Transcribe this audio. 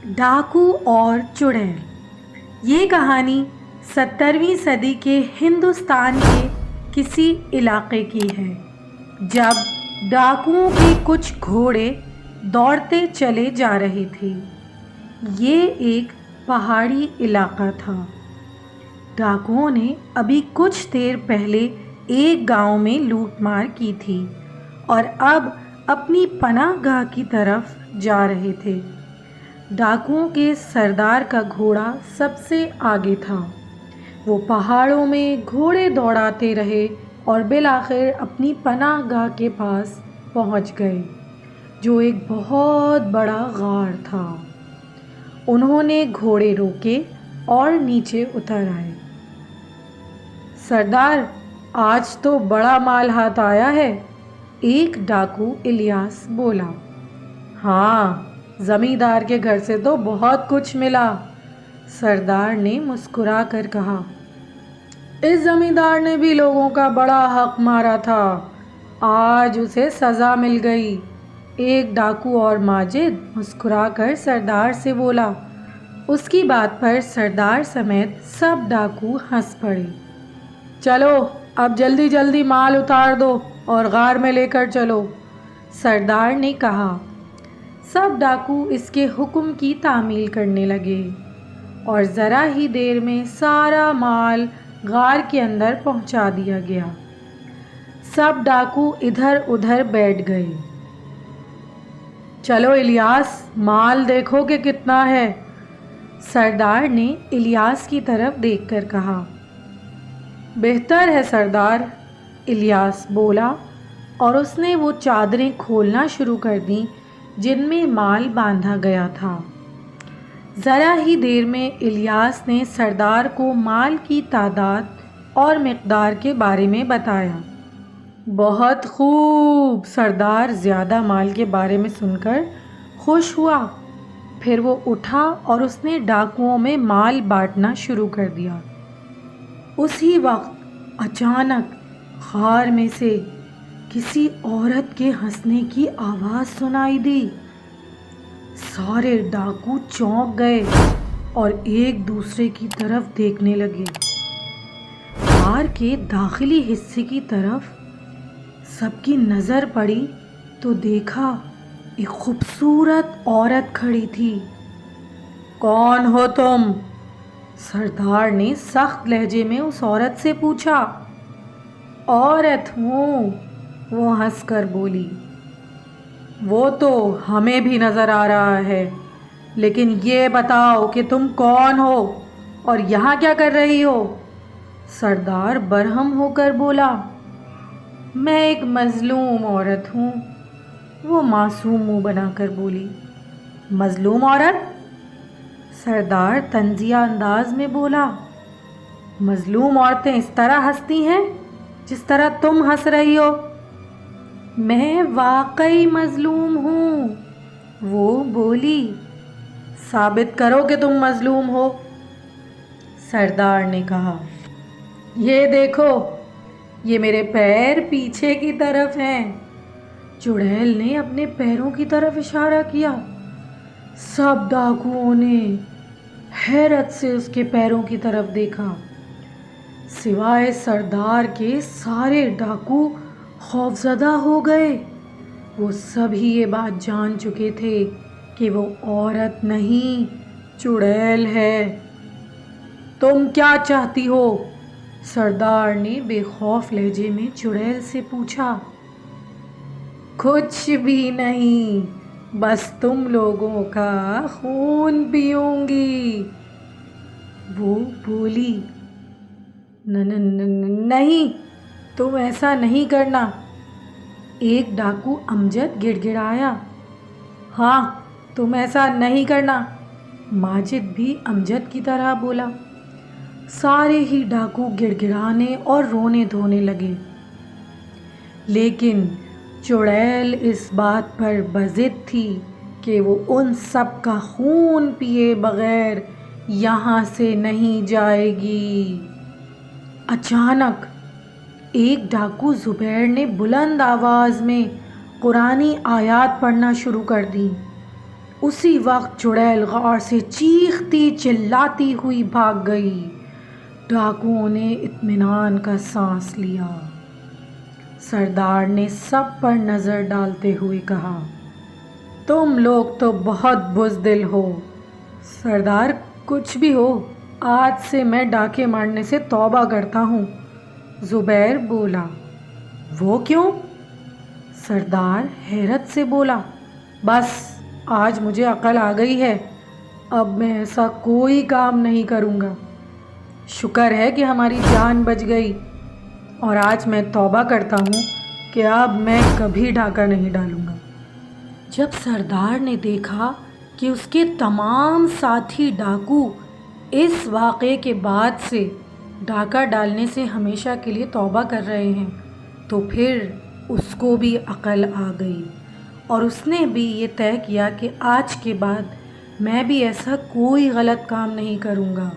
ڈاکو اور چڑیل۔ یہ کہانی 17ویں صدی کے ہندوستان کے کسی علاقے کی ہے جب ڈاکوؤں کے کچھ گھوڑے دوڑتے چلے جا رہے تھے۔ یہ ایک پہاڑی علاقہ تھا۔ ڈاکوؤں نے ابھی کچھ دیر پہلے ایک گاؤں میں لوٹ مار کی تھی اور اب اپنی پناہ گاہ کی طرف جا رہے تھے۔ ڈاکوؤں کے سردار کا گھوڑا سب سے آگے تھا۔ وہ پہاڑوں میں گھوڑے دوڑاتے رہے اور بالآخر اپنی پناہ گاہ کے پاس پہنچ گئے جو ایک بہت بڑا غار تھا۔ انہوں نے گھوڑے روکے اور نیچے اتر آئے۔ سردار، آج تو بڑا مال ہاتھ آیا ہے، ایک ڈاکو الیاس بولا۔ ہاں، زمیندار کے گھر سے تو بہت کچھ ملا، سردار نے مسکرا کر کہا۔ اس زمیندار نے بھی لوگوں کا بڑا حق مارا تھا، آج اسے سزا مل گئی، ایک ڈاکو اور ماجد مسکرا کر سردار سے بولا۔ اس کی بات پر سردار سمیت سب ڈاکو ہنس پڑے۔ چلو اب جلدی جلدی مال اتار دو اور غار میں لے کر چلو، سردار نے کہا۔ سب ڈاکو اس کے حکم کی تعمیل کرنے لگے اور ذرا ہی دیر میں سارا مال غار کے اندر پہنچا دیا گیا۔ سب ڈاکو ادھر ادھر بیٹھ گئے۔ چلو الیاس، مال دیکھو کہ کتنا ہے، سردار نے الیاس کی طرف دیکھ کر کہا۔ بہتر ہے سردار، الیاس بولا اور اس نے وہ چادریں کھولنا شروع کر دیں جن میں مال باندھا گیا تھا۔ ذرا ہی دیر میں الیاس نے سردار کو مال کی تعداد اور مقدار کے بارے میں بتایا۔ بہت خوب، سردار زیادہ مال کے بارے میں سن کر خوش ہوا۔ پھر وہ اٹھا اور اس نے ڈاکوؤں میں مال بانٹنا شروع کر دیا۔ اسی وقت اچانک غار میں سے کسی عورت کے ہنسنے کی آواز سنائی دی۔ سارے ڈاکو چونک گئے اور ایک دوسرے کی طرف دیکھنے لگے۔ غار کے داخلی حصے کی طرف سب کی نظر پڑی تو دیکھا ایک خوبصورت عورت کھڑی تھی۔ کون ہو تم؟ سردار نے سخت لہجے میں اس عورت سے پوچھا۔ عورت ہوں، وہ ہنس کر بولی۔ وہ تو ہمیں بھی نظر آ رہا ہے، لیکن یہ بتاؤ کہ تم کون ہو اور یہاں کیا کر رہی ہو؟ سردار برہم ہو کر بولا۔ میں ایک مظلوم عورت ہوں، وہ معصوم منہ بنا کر بولی۔ مظلوم عورت؟ سردار طنزیہ انداز میں بولا۔ مظلوم عورتیں اس طرح ہنستی ہیں جس طرح تم ہنس رہی ہو؟ میں واقعی مظلوم ہوں، وہ بولی۔ ثابت کرو کہ تم مظلوم ہو، سردار نے کہا۔ یہ دیکھو، یہ میرے پیر پیچھے کی طرف ہیں، چڑیل نے اپنے پیروں کی طرف اشارہ کیا۔ سب ڈاکوؤں نے حیرت سے اس کے پیروں کی طرف دیکھا۔ سوائے سردار کے سارے ڈاکو خوفزدہ ہو گئے۔ وہ سبھی یہ بات جان چکے تھے کہ وہ عورت نہیں، چڑیل ہے۔ تم کیا چاہتی ہو؟ سردار نے بے خوف لہجے میں چڑیل سے پوچھا۔ کچھ بھی نہیں، بس تم لوگوں کا خون پیوں گی، وہ بولی۔ نہیں، تم ایسا نہیں کرنا، ایک ڈاکو امجد گڑ گڑایا۔ ہاں، تم ایسا نہیں کرنا، ماجد بھی امجد کی طرح بولا۔ سارے ہی ڈاکو گڑ گڑانے اور رونے دھونے لگے، لیکن چڑیل اس بات پر بضد تھی کہ وہ ان سب کا خون پیے بغیر یہاں سے نہیں جائے گی۔ اچانک ایک ڈاکو زبیر نے بلند آواز میں قرآنی آیات پڑھنا شروع کر دی۔ اسی وقت چڑیل غار سے چیختی چلاتی ہوئی بھاگ گئی۔ ڈاکوؤں نے اطمینان کا سانس لیا۔ سردار نے سب پر نظر ڈالتے ہوئے کہا، تم لوگ تو بہت بزدل ہو۔ سردار کچھ بھی ہو، آج سے میں ڈاکے مارنے سے توبہ کرتا ہوں۔ زبیر بولا۔ وہ کیوں؟ سردار حیرت سے بولا، بس آج مجھے عقل آ گئی ہے، اب میں ایسا کوئی کام نہیں کروں گا۔ شکر ہے کہ ہماری جان بچ گئی، اور آج میں توبہ کرتا ہوں کہ اب میں کبھی ڈاکہ نہیں ڈالوں گا۔ جب سردار نے دیکھا کہ اس کے تمام ساتھی ڈاکو اس واقعے کے بعد سے ڈاکہ ڈالنے سے ہمیشہ کے لیے توبہ کر رہے ہیں، تو پھر اس کو بھی عقل آ گئی، اور اس نے بھی یہ طے کیا کہ آج کے بعد میں بھی ایسا کوئی غلط کام نہیں کروں گا۔